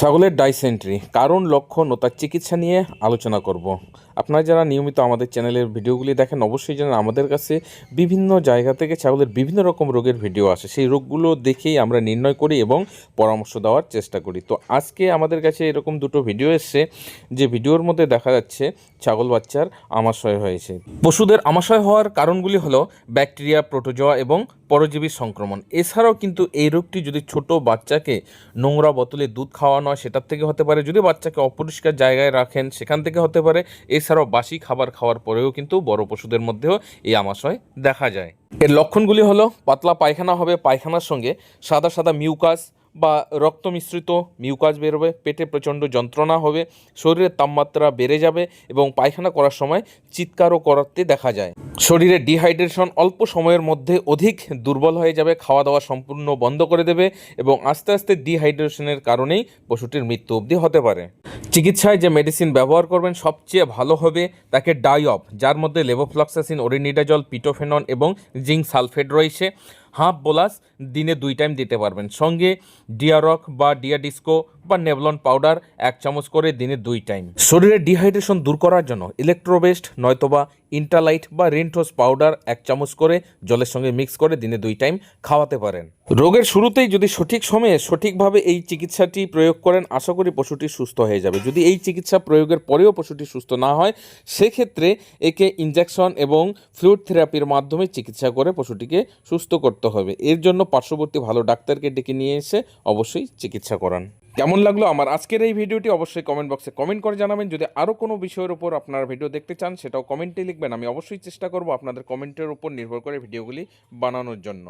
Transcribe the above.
ছাগলের ডাইসেন্ট্রি কারণ লক্ষণ ও তার চিকিৎসা নিয়ে আলোচনা করব। আপনারা যারা নিয়মিত আমাদের চ্যানেলের ভিডিওগুলি দেখেন অবশ্যই জানেন আমাদের কাছে বিভিন্ন জায়গা থেকে ছাগলের বিভিন্ন রকম রোগের ভিডিও আসে। সেই রোগগুলো দেখেই আমরা নির্ণয় করি এবং পরামর্শ দেওয়ার চেষ্টা করি। তো আজকে আমাদের কাছে এরকম দুটো ভিডিও এসছে, যে ভিডিওর মধ্যে দেখা যাচ্ছে ছাগল বাচ্চার আমাশয় হয়েছে। পশুদের আমাশয় হওয়ার কারণগুলি হলো ব্যাকটেরিয়া, প্রোটোজোয়া এবং পরজীবী সংক্রমণ। এছাড়াও কিন্তু এই রোগটি যদি ছোট বাচ্চাকে নোংরা বোতলে দুধ খাওয়ানো হয় সেটার থেকে হতে পারে, যদি বাচ্চাকে অপরিষ্কার জায়গায় রাখেন সেখান থেকে হতে পারে। এছাড়াও বাসি খাবার খাওয়ার পরেও কিন্তু বড় পশুদের মধ্যেও এই আমাশয় দেখা যায়। এর লক্ষণগুলি হলো পাতলা পায়খানা হবে, পায়খানার সঙ্গে সাদা সাদা মিউকাস বা রক্ত মিশ্রিত মিউকাস বেরোবে, পেটে প্রচণ্ড যন্ত্রণা হবে, শরীরের তাপমাত্রা বেড়ে যাবে এবং পায়খানা করার সময় চিৎকারও করাতে দেখা যায়। শরীরে ডিহাইড্রেশন অল্প সময়ের মধ্যে অধিক দুর্বল হয়ে যাবে, খাওয়া দাওয়া সম্পূর্ণ বন্ধ করে দেবে এবং আস্তে আস্তে ডিহাইড্রেশনের কারণেই পশুটির মৃত্যু অবধি হতে পারে। চিকিৎসায় যে মেডিসিন ব্যবহার করবেন সবচেয়ে ভালো হবে তাকে ডাইঅপ, যার মধ্যে লেভোফ্লক্সাসিন, অরিনিডাজল, পিটোফেনন এবং জিঙ্ক সালফেট রয়েছে। হাফ বোলাস দিনে 2 টাইম দিতে পারবেন। সঙ্গে ডিয়ারক বা ডিয়াডিস্কো বা নেভলন পাউডার 1 চামচ করে দিনে 2 টাইম। শরীরে ডিহাইড্রেশন দূর করার জন্য ইলেকট্রোবেস্ট নয়তোবা ইন্টালাইট বা রেন্টোস পাউডার 1 চামচ করে জলের সঙ্গে মিক্স করে দিনে 2 টাইম খাওয়াতে পারেন। রোগের শুরুতেই যদি সঠিক সময়ে সঠিকভাবে এই চিকিৎসাটি প্রয়োগ করেন আশা করি পশুটি সুস্থ হয়ে যাবে। যদি এই চিকিৎসা প্রয়োগের পরেও পশুটি সুস্থ না হয় সেক্ষেত্রে একে ইনজেকশন এবং ফ্লুইড থেরাপির মাধ্যমে চিকিৎসা করে পশুটিকে সুস্থ করতে হবে। এর জন্য পার্শ্ববর্তী ভালো ডাক্তারকে ডেকে নিয়ে এসে অবশ্যই চিকিৎসা করান। কেমন লাগলো আমার আজকের এই ভিডিওটি অবশ্যই কমেন্ট বক্সে কমেন্ট করে জানাবেন। যদি আরও কোনো বিষয়ের উপর আপনারা ভিডিও দেখতে চান সেটাও কমেন্টে লিখবেন। আমি অবশ্যই চেষ্টা করব আপনাদের কমেন্টের উপর নির্ভর করে ভিডিওগুলি বানানোর জন্য।